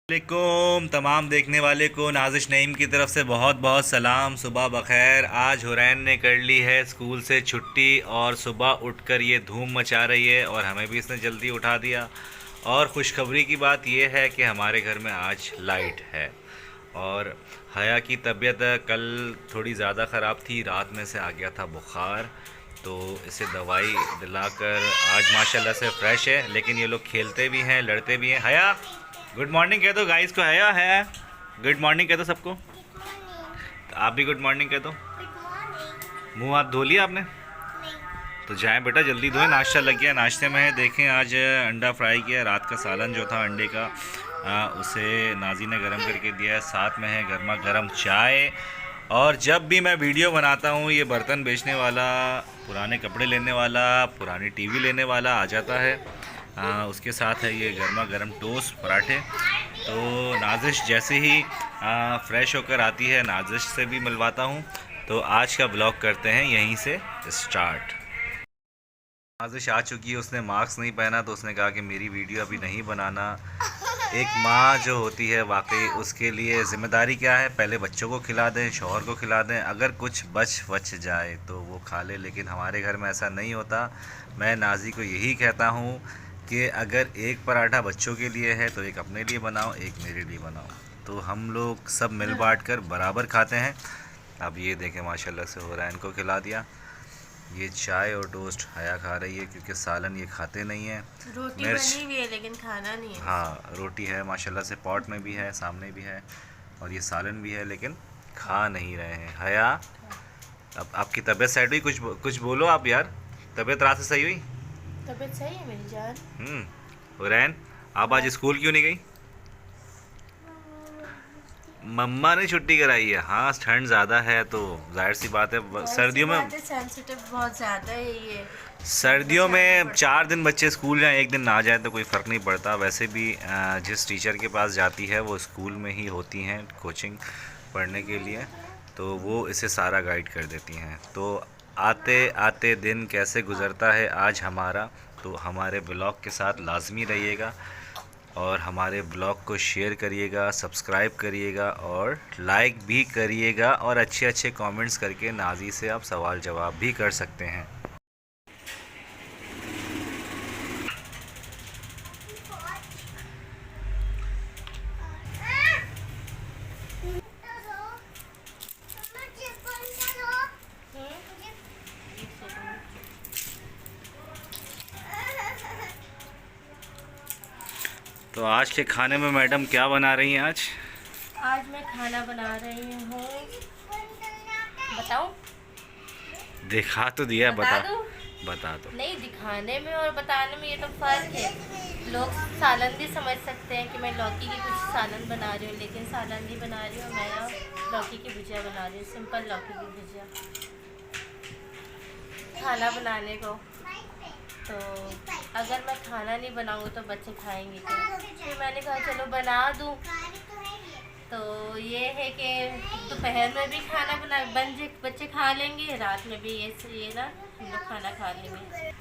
वालेकुम तमाम देखने वाले को नाजिश नईम की तरफ से बहुत बहुत सलाम। सुबह बखैर। आज हुरैन ने कर ली है स्कूल से छुट्टी और सुबह उठकर ये धूम मचा रही है और हमें भी इसने जल्दी उठा दिया। और खुशखबरी की बात यह है कि हमारे घर में आज लाइट है। और हया की तबीयत कल थोड़ी ज़्यादा ख़राब थी, रात में से आ गया था बुखार, तो इसे दवाई दिलाकर आज माशाल्लाह से फ़्रेश है। लेकिन ये लोग खेलते भी हैं, लड़ते भी हैं। हया गुड मॉर्निंग कह दो गाइस को। हया है गुड मॉर्निंग कह दो सबको। तो आप भी गुड मॉर्निंग कह दो। मुंह हाथ धो लिया आपने? तो जाएं बेटा जल्दी धोएं, नाश्ता लग गया। नाश्ते में है देखें आज अंडा फ्राई किया, रात का सालन जो था अंडे का उसे नाजी ने गर्म करके दिया है। साथ में है गर्मा गर्म चाय। और जब भी मैं वीडियो बनाता हूँ ये बर्तन बेचने वाला, पुराने कपड़े लेने वाला, पुरानी टीवी लेने वाला आ जाता है। उसके साथ है ये गर्मा गर्म टोस्ट पराठे। तो नाजिश जैसे ही फ्रेश होकर आती है नाजिश से भी मिलवाता हूँ। तो आज का ब्लॉग करते हैं यहीं से स्टार्ट। नाजिश आ चुकी है, उसने मास्क नहीं पहना तो उसने कहा कि मेरी वीडियो अभी नहीं बनाना। एक माँ जो होती है वाकई उसके लिए ज़िम्मेदारी क्या है, पहले बच्चों को खिला दें, शौहर को खिला दें, अगर कुछ बच जाए तो वो खा ले। लेकिन हमारे घर में ऐसा नहीं होता। मैं नाजी को यही कहता हूँ कि अगर एक पराठा बच्चों के लिए है तो एक अपने लिए बनाओ, एक मेरे लिए बनाओ। तो हम लोग सब मिल बाँट कर बराबर खाते हैं। अब ये देखें माशाल्लाह से हो रहा है, इनको खिला दिया। ये चाय और टोस्ट हया खा रही है क्योंकि सालन ये खाते नहीं है। रोटी बनी हुई है लेकिन खाना नहीं है। हाँ रोटी है माशाल्लाह से, पॉट में भी है, सामने भी है, और ये सालन भी है, लेकिन खा नहीं रहे हैं। हया अब आपकी तबीयत सेट हुई? कुछ बोलो आप यार, तबीयत रात से सही हुई? तबीयत सही है मेरी जान। हुरैन आप आज स्कूल क्यों नहीं गई? मम्मा ने छुट्टी कराई है। हाँ ठंड ज़्यादा है तो जाहिर सी बात है, सर्दियों में सेंसिटिव बहुत ज़्यादा है ये। सर्दियों में 4 दिन बच्चे स्कूल जाएं, एक दिन ना जाए तो कोई फ़र्क नहीं पड़ता। वैसे भी जिस टीचर के पास जाती है वो स्कूल में ही होती हैं कोचिंग पढ़ने के लिए, तो वो इसे सारा गाइड कर देती हैं। तो आते आते दिन कैसे गुज़रता है आज हमारा, तो हमारे ब्लॉग के साथ लाजमी रहिएगा और हमारे ब्लॉग को शेयर करिएगा, सब्सक्राइब करिएगा और लाइक भी करिएगा। और अच्छे अच्छे कमेंट्स करके नाजी से आप सवाल जवाब भी कर सकते हैं। तो आज के खाने में मैडम क्या बना रही हैं आज? आज मैं खाना बना रही हूँ, बताऊँ? दिखा तो दिया, बता दो। नहीं, दिखाने में और बताने में ये तो फ़र्क है। लोग सालन भी समझ सकते हैं कि मैं लौकी की कुछ सालन बना रही हूँ, लेकिन सालन नहीं बना रही हूँ, मैं लौकी की भुजिया बना रही हूँ, सिंपल लौकी की भुजिया। खाना बनाने को तो अगर मैं खाना नहीं बनाऊँ तो बच्चे खाएंगे क्या? फिर मैंने कहा चलो बना दूँ। तो ये है कि दोपहर में भी खाना बच्चे खा लेंगे, रात में भी ये ना हम लोग खाना खा लेंगे।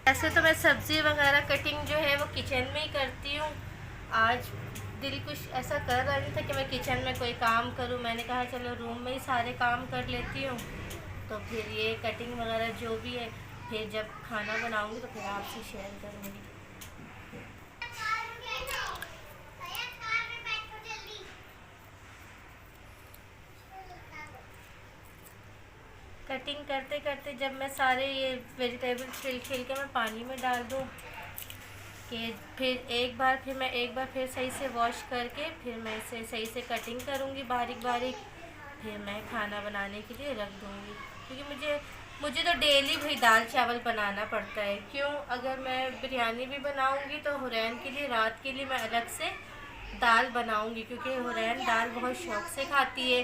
ऐसे तो मैं सब्ज़ी वगैरह कटिंग जो है वो किचन में ही करती हूँ। आज दिल कुछ ऐसा कर रहा नहीं था कि मैं किचन में कोई काम करूँ, मैंने कहा चलो रूम में ही सारे काम कर लेती हूँ। तो फिर ये कटिंग वगैरह जो भी है फिर जब खाना बनाऊँगी तो फिर आपसे शेयर करूँगी। कटिंग करते करते जब मैं सारे ये वेजिटेबल छिल के मैं पानी में डाल दूँ कि फिर एक बार फिर सही से वॉश करके फिर मैं इसे सही से कटिंग करूँगी बारीक बारीक, फिर मैं खाना बनाने के लिए रख दूँगी। क्योंकि मुझे तो डेली भाई दाल चावल बनाना पड़ता है। क्यों? अगर मैं बिरयानी भी बनाऊँगी तो हुरैन के लिए रात के लिए मैं अलग से दाल बनाऊँगी, क्योंकि हुरैन दाल बहुत शौक़ से खाती है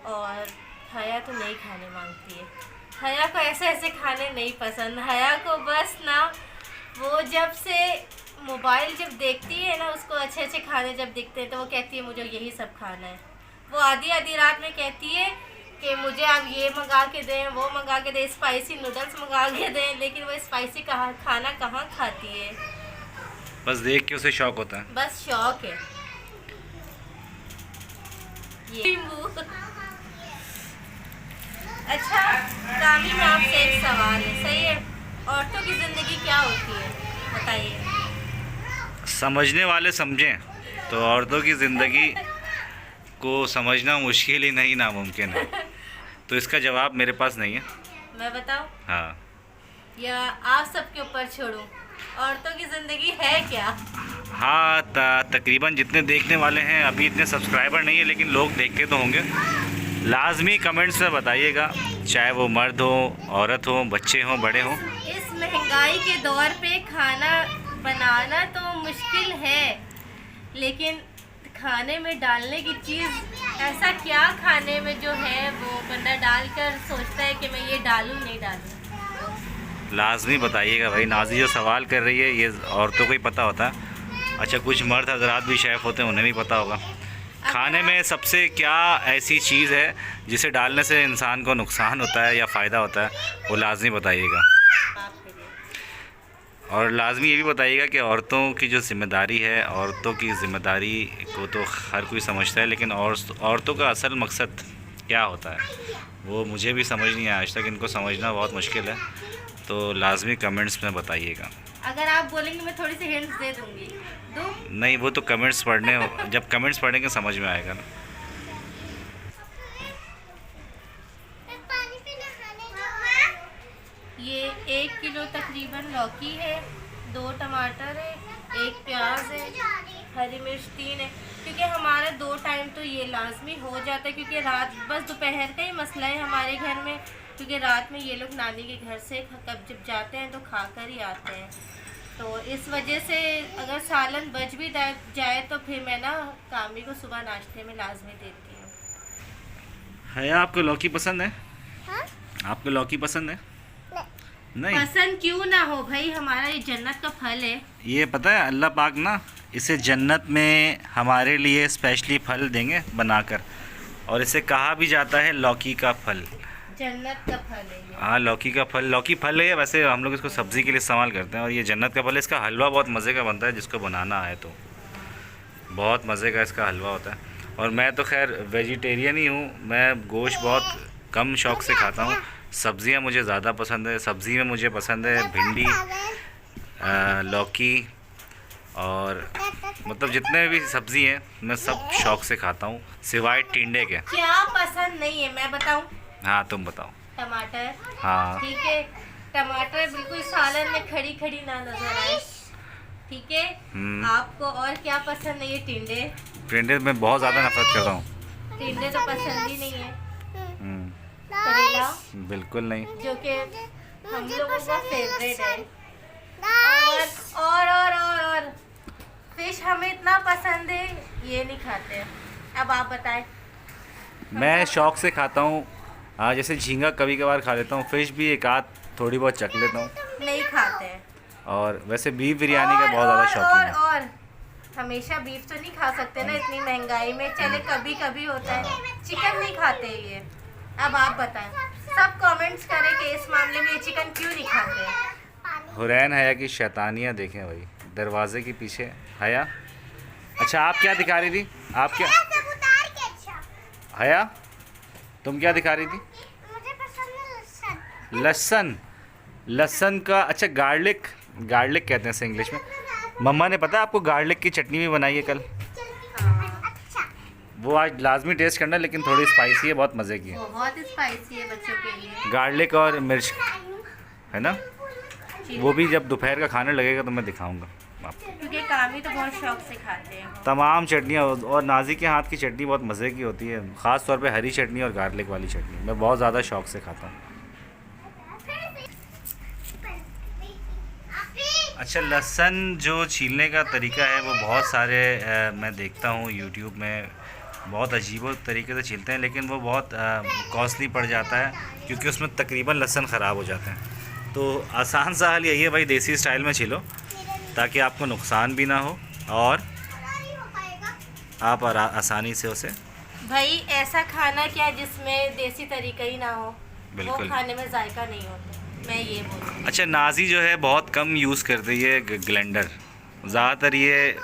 और हया तो नहीं खाने मांगती है। हया को ऐसे ऐसे खाने नहीं पसंद। हया को बस ना वो जब से मोबाइल जब देखती है ना, उसको अच्छे अच्छे खाने जब दिखते हैं तो वो कहती है मुझे यही सब खाना है। वो आधी आधी रात में कहती है कि मुझे आप ये मंगा के दें, वो मंगा के दें, स्पाइसी नूडल्स मंगा के दें, लेकिन वो स्पाइसी खाना कहाँ खाती है। बस देख के उसे शौक होता है। बस शौक है ये। अच्छा कामी, में आपसे एक सवाल है, सही है, औरतों की ज़िंदगी क्या होती है बताइए। समझने वाले समझें तो औरतों की ज़िंदगी को समझना मुश्किल ही नहीं नामुमकिन है। तो इसका जवाब मेरे पास नहीं है। मैं बताऊं हाँ, या आप सबके ऊपर छोड़ूं, औरतों की ज़िंदगी है क्या? हाँ तकरीबन जितने देखने वाले हैं, अभी इतने सब्सक्राइबर नहीं है लेकिन लोग देखते तो होंगे। लाजमी कमेंट्स में बताइएगा, चाहे वो मर्द हो, औरत हो, बच्चे हों, बड़े हों। इस महंगाई के दौर पे खाना बनाना तो मुश्किल है, लेकिन खाने में डालने की चीज़ ऐसा क्या खाने में जो है वो बंदा डालकर सोचता है कि मैं ये डालूं नहीं डालूं। लाजमी बताइएगा भाई। नाजी जो सवाल कर रही है ये औरतों को ही पता होता है। अच्छा, कुछ मर्द हजरात भी शेफ़ होते हैं, उन्हें भी पता होगा खाने में सबसे क्या ऐसी चीज़ है जिसे डालने से इंसान को नुकसान होता है या फ़ायदा होता है, वो लाजमी बताइएगा। और लाजमी ये भी बताइएगा कि औरतों की जो ज़िम्मेदारी है, औरतों की ज़िम्मेदारी को तो हर कोई समझता है, लेकिन औरतों का असल मकसद क्या होता है वो मुझे भी समझ नहीं आया आज तक। इनको समझना बहुत मुश्किल है, तो लाजमी कमेंट्स में बताइएगा। अगर आप बोलेंगे मैं थोड़ी सी हिंट्स दे दूंगी। नहीं, वो तो कमेंट्स पढ़ने, जब कमेंट्स पढ़ेंगे समझ में आएगा ना। ये 1 किलो तकरीबन लौकी है, 2 टमाटर है, 1 प्याज है, हरी मिर्च 3 है, क्योंकि हमारा 2 टाइम तो ये लाजमी हो जाता है, क्योंकि रात बस दोपहर का ही मसला है हमारे घर में, क्योंकि रात में ये लोग नानी के घर से कब जब जाते हैं तो खाकर ही आते हैं। तो इस वजह से अगर सालन बच भी जाए तो फिर मैं ना कामी को सुबह नाश्ते में लाजमी देती हूँ। है आपको लौकी पसंद है? हाँ? आपको लौकी पसंद है? नहीं। पसंद क्यों ना हो भाई, हमारा ये जन्नत का फल है। ये पता है अल्लाह पाक ना इसे जन्नत में हमारे लिए स्पेशली फल देंगे बनाकर, और इसे कहा भी जाता है लौकी का फल। जन्नत का फल है ये। हाँ, लौकी का फल, लौकी फल है। वैसे हम लोग इसको सब्ज़ी के लिए इस्तेमाल करते हैं, और ये जन्नत का फल है। इसका हलवा बहुत मज़े का बनता है, जिसको बनाना आए तो बहुत मज़े का इसका हलवा होता है। और मैं तो खैर वेजिटेरियन ही हूँ, मैं गोश्त बहुत कम शौक़ से खाता हूँ। सब्ज़ियाँ मुझे ज़्यादा पसंद है। सब्ज़ी में मुझे पसंद है भिंडी, लौकी, और मतलब जितने भी सब्ज़ी हैं मैं सब शौक़ से खाता हूँ, सिवाय टिंडे के। क्या पसंद नहीं है मैं बताऊँ? हाँ, तुम बताओ। टमाटर। हाँ, ठीक है, टमाटर बिल्कुल सालन में खड़ी खड़ी ना नजर आए, ठीक है। आपको और क्या पसंद है? ये टिंडे। टिंडे में बहुत ज़्यादा नफरत करता हूँ। टिंडे तो पसंद ही नहीं है। करेला बिल्कुल नहीं, जो कि हम लोगों का फेवरेट है। और फिश हमें इतना पसंद है, ये नहीं खाते। अब आप बताएं। मैं शौक़ से खाता हूँ। हाँ, जैसे झींगा कभी कभार खा लेता हूँ, फिश भी एक आध थोड़ी बहुत चख लेता हूँ। नहीं खाते हैं। और वैसे बीफ बिरयानी का बहुत ज़्यादा शौकीन है। और हमेशा बीफ तो नहीं खा सकते ना इतनी महंगाई में, चले कभी कभी होता है। चिकन नहीं खाते ये। अब आप बताएं, सब कमेंट्स करें कि इस मामले में ये चिकन क्यों नहीं खाते। हुरैन हया की शैतानियाँ देखें भाई, दरवाजे के पीछे हया। अच्छा, आप क्या दिखा रही थी? आप क्या हया, तुम क्या दिखा रही थी? मुझे पसंद है लहसुन। लहसुन। लहसुन का, अच्छा गार्लिक, गार्लिक कहते हैं इसे इंग्लिश में। मम्मा ने पता है आपको गार्लिक की चटनी भी बनाई है कल। अच्छा, वो आज लाजमी टेस्ट करना, लेकिन थोड़ी स्पाइसी है, बहुत मज़े की है। बहुत स्पाइसी है बच्चों के लिए। गार्लिक और मिर्च है ना, वो भी जब दोपहर का खाने लगेगा तो मैं दिखाऊंगा आपको। क्योंकि कामी तो बहुत शौक से खाते हैं। तमाम चटनियाँ, और नाजी के हाथ की चटनी बहुत मज़े की होती है, ख़ास तौर पे हरी चटनी और गार्लिक वाली चटनी मैं बहुत ज़्यादा शौक़ से खाता हूँ। अच्छा, लहसुन जो छीलने का तरीका है वो बहुत सारे मैं देखता हूँ यूट्यूब में, बहुत अजीब तरीके से छीलते हैं, लेकिन वो बहुत कॉस्टली पड़ जाता है, क्योंकि उसमें तकरीबन लहसुन ख़राब हो जाते हैं। तो आसान सा हल यही है भाई, देसी स्टाइल में छीलो ताकि आपको नुकसान भी ना हो और आप आसानी से उसे भाई ऐसा खाना क्या जिसमें देसी तरीका ही ना हो, वो बिल्कुल। खाने में जायका नहीं होता, मैं ये बोलूँ। अच्छा, नाजी जो है बहुत कम यूज़ करती है ग्लेंडर, ज़्यादातर ये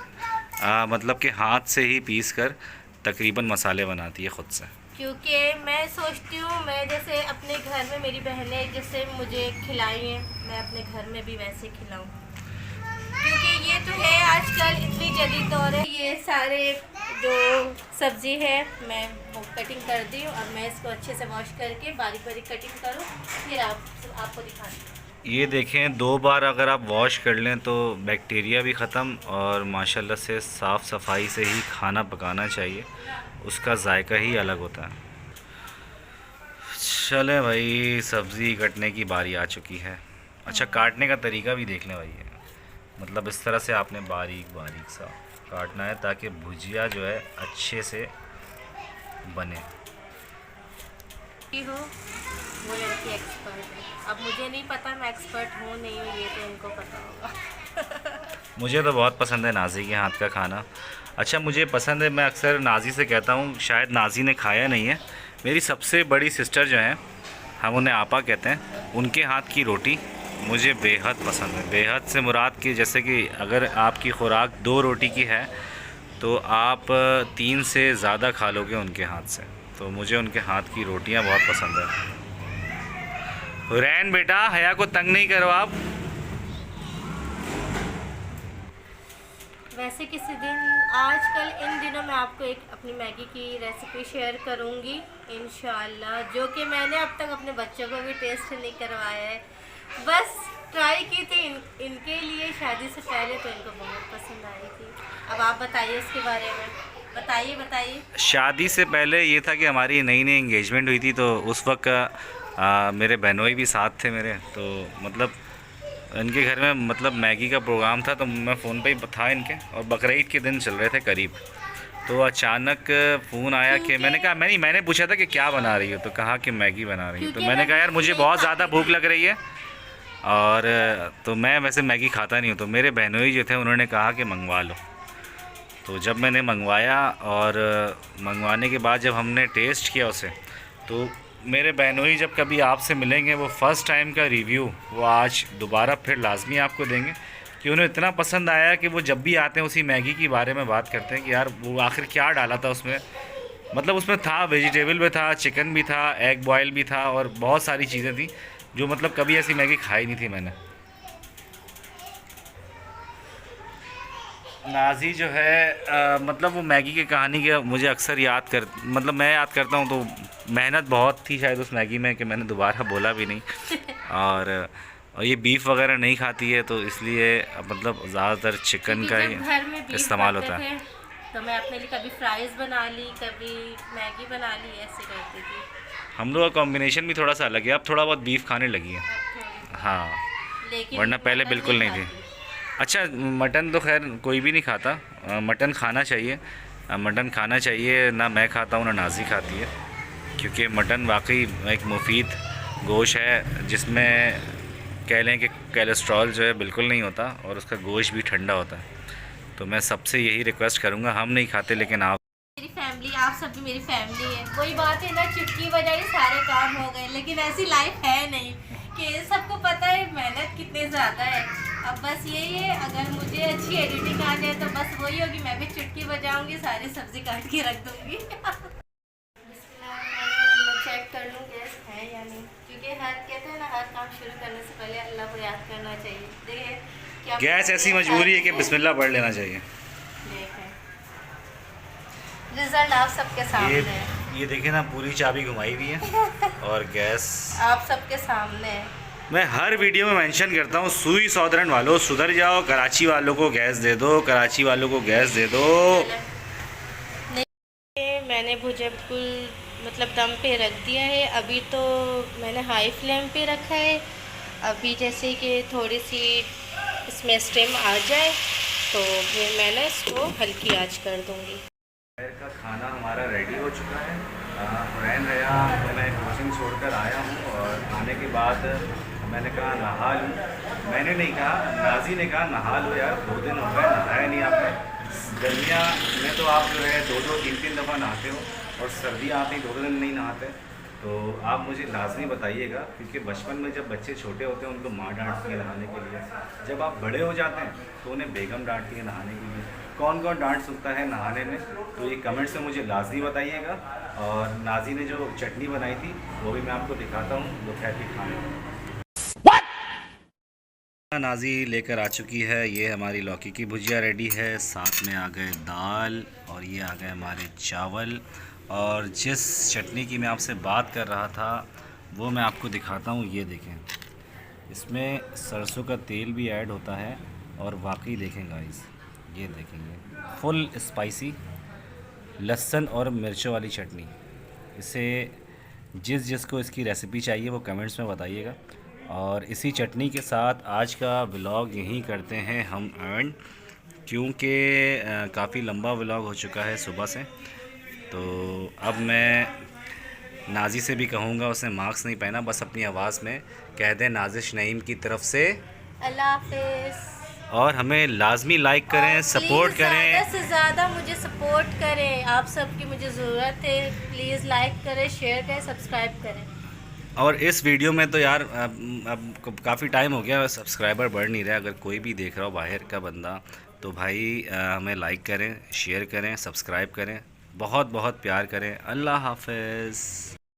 मतलब कि हाथ से ही पीस कर तकरीबन मसाले बनाती है ख़ुद से। क्योंकि मैं सोचती हूँ, मैं जैसे अपने घर में मेरी बहनें जैसे मुझे खिलाई हैं, मैं अपने घर में भी वैसे खिलाऊँ, क्योंकि ये तो है आजकल इतनी जदीद दौर है। ये सारे जो सब्ज़ी है मैं वो कटिंग कर दी हूँ, और मैं इसको अच्छे से वॉश करके बारीक बारीक कटिंग करूँ, फिर आपको दिखाती हूँ। ये देखें, 2 बार अगर आप वॉश कर लें तो बैक्टीरिया भी ख़त्म, और माशाल्लाह से साफ़ सफाई से ही खाना पकाना चाहिए, उसका जायका ही अलग होता है। चलें भाई, सब्ज़ी कटने की बारी आ चुकी है। अच्छा, काटने का तरीका भी देख लें भाई, मतलब इस तरह से आपने बारीक बारीक सा काटना है ताकि भुजिया जो है अच्छे से बने। हो वो लड़की एक्सपर्ट है, अब मुझे नहीं पता मैं एक्सपर्ट हूँ नहीं हूँ, ये तो इनको पता होगा। मुझे तो बहुत पसंद है नाजी के हाथ का खाना। अच्छा, मुझे पसंद है, मैं अक्सर नाजी से कहता हूँ, शायद नाजी ने खाया नहीं है, मेरी सबसे बड़ी सिस्टर जो हैं, हम उन्हें आपा कहते हैं, उनके हाथ की रोटी मुझे बेहद पसंद है। बेहद से मुराद की, जैसे कि अगर आपकी खुराक 2 रोटी की है तो आप 3 से ज़्यादा खा लोगे उनके हाथ से। तो मुझे उनके हाथ की रोटियां बहुत पसंद है। हुरैन बेटा, हया को तंग नहीं करो आप। वैसे किसी दिन, आजकल इन दिनों मैं आपको एक अपनी मैगी की रेसिपी शेयर करूंगी इंशाल्लाह, जो कि मैंने अब तक अपने बच्चों को भी टेस्ट नहीं करवाया है, बस ट्राई की थी इनके लिए शादी से पहले, तो इनको बहुत पसंद आई थी। अब आप बताइए उसके बारे में, बताइए। शादी से पहले ये था कि हमारी नई नई एंगेजमेंट हुई थी, तो उस वक्त मेरे बहनोई भी साथ थे मेरे, तो मतलब इनके घर में मतलब मैगी का प्रोग्राम था, तो मैं फ़ोन पे ही था इनके, और बकरीद के दिन चल रहे थे करीब, तो अचानक फ़ोन आया कि मैंने पूछा था कि क्या बना रही हो, तो कहा कि मैगी बना रही हूँ। तो मैंने कहा यार मुझे बहुत ज़्यादा भूख लग रही है, और तो मैं वैसे मैगी खाता नहीं हूँ, तो मेरे बहनोई जो थे उन्होंने कहा कि मंगवा लो। तो जब मैंने मंगवाया, और मंगवाने के बाद जब हमने टेस्ट किया उसे, तो मेरे बहनोई जब कभी आपसे मिलेंगे, वो फ़र्स्ट टाइम का रिव्यू वो आज दोबारा फिर लाजमी आपको देंगे, कि उन्हें इतना पसंद आया कि वो जब भी आते हैं उसी मैगी के बारे में बात करते हैं कि यार वो आखिर क्या डाला था उसमें। मतलब उसमें था, वेजिटेबल भी था, चिकन भी था, एग बॉयल भी था, और बहुत सारी चीज़ें थी जो मतलब कभी ऐसी मैगी खाई नहीं थी मैंने। नाजी जो है मतलब वो मैगी की कहानी के मुझे अक्सर मतलब मैं याद करता हूँ, तो मेहनत बहुत थी शायद उस मैगी में कि मैंने दोबारा बोला भी नहीं। और ये बीफ वगैरह नहीं खाती है, तो इसलिए मतलब ज़्यादातर चिकन का ही इस्तेमाल होता है। तो मैं अपने लिए कभी फ्राइज़ बना ली, कभी मैगी बना ली, ऐसे करती थी। हम लोग का कॉम्बिनेशन भी थोड़ा सा अलग है, अब थोड़ा बहुत बीफ खाने लगी है। हाँ, वरना पहले बिल्कुल नहीं थी। अच्छा, मटन तो खैर कोई भी नहीं खाता, मटन खाना चाहिए, मटन खाना चाहिए, ना मैं खाता हूँ ना नाजी खाती है, क्योंकि मटन वाकई एक मुफीद गोश्त है, जिसमें कह लें कि कोलेस्ट्रॉल जो है बिल्कुल नहीं होता, और उसका गोश्त भी ठंडा होता है। तो मैं सबसे यही रिक्वेस्ट करूँगा, हम नहीं खाते लेकिन आप, मेरी फैमिली, आप सब भी मेरी फैमिली है। वही बात है ना, चुटकी बजाई सारे काम हो गए, लेकिन ऐसी लाइफ है नहीं कि सबको पता है मेहनत कितनी ज़्यादा है। अब बस यही है, अगर मुझे अच्छी एडिटिंग आ जाए तो बस वही होगी, मैं भी चुटकी बजाऊंगी, सारी सब्जी काट के रख दूंगी। मैं चेक कर लूँ गैस है या नहीं, क्योंकि हर कहते हैं ना, हर काम शुरू करने से पहले अल्लाह को याद करना चाहिए। देखिए क्या गैस ऐसी मजबूरी है कि बिस्मिल्लाह पढ़ लेना चाहिए। रिजल्ट आप सबके सामने है। ये देखें ना, पूरी चाबी घुमाई हुई है, और गैस आप सबके सामने है। मैं हर वीडियो में मेंशन करता हूँ, सुई सौदरन वालों सुधर जाओ, कराची वालों को गैस दे दो, कराची वालों को गैस दे दो। मैंने भुजिया बिल्कुल मतलब दम पे रख दिया है, अभी तो मैंने हाई फ्लेम पे रखा है। अभी जैसे कि थोड़ी सी इसमें स्टीम आ जाए तो फिर मैंने इसको हल्की आंच कर दूँगी। दोपहर का खाना हमारा रेडी हो चुका है। हुरैन रहा तो मैं कोचिंग छोड़कर आया हूँ, और आने के बाद मैंने कहा नहा लूँ। मैंने नहीं कहा, नाजी ने कहा नहा लो यार, 2 दिन हो गए नहाया नहीं आपने। गर्मियाँ में तो आप जो है 2-2, 3-3 दफ़ा नहाते हो, और सर्दी आते ही 2 दिन नहीं नहाते, तो आप मुझे लाजमी बताइएगा, क्योंकि बचपन में जब बच्चे छोटे होते हैं उनको माँ डांटती है नहाने के लिए, जब आप बड़े हो जाते हैं तो उन्हें बेगम डांटती है नहाने के लिए। कौन कौन डांट सकता है नहाने में, तो ये कमेंट्स में मुझे लाजमी बताइएगा। और नाजी ने जो चटनी बनाई थी वो भी मैं आपको दिखाता हूँ, दोपहर के खाने में। नाजी लेकर आ चुकी है, ये हमारी लौकी की भुजिया रेडी है, साथ में आ गए दाल और ये आ गए हमारे चावल। और जिस चटनी की मैं आपसे बात कर रहा था वो मैं आपको दिखाता हूँ, ये देखें, इसमें सरसों का तेल भी ऐड होता है और वाकई देखें गाइस, ये देखेंगे फुल स्पाइसी लहसुन और मिर्चों वाली चटनी। इसे जिसको इसकी रेसिपी चाहिए वो कमेंट्स में बताइएगा। और इसी चटनी के साथ आज का व्लॉग यहीं करते हैं हम एंड, क्योंकि काफ़ी लंबा व्लॉग हो चुका है सुबह से। तो अब मैं नाजी से भी कहूँगा, उसने मास्क नहीं पहना, बस अपनी आवाज़ में कह दें नाजिश नईम की तरफ से अल्लाह हाफिज़। और हमें लाजमी लाइक करें, सपोर्ट करें, ज़्यादा से ज़्यादा मुझे सपोर्ट करें, आप सबकी मुझे ज़रूरत है। प्लीज़ लाइक करें, शेयर करें, सब्सक्राइब करें। और इस वीडियो में तो यार अब काफ़ी टाइम हो गया, सब्सक्राइबर बढ़ नहीं रहा। अगर कोई भी देख रहा हो बाहर का बंदा तो भाई हमें लाइक करें, शेयर करें, सब्सक्राइब करें, बहुत बहुत प्यार करें। अल्लाह हाफ़िज़।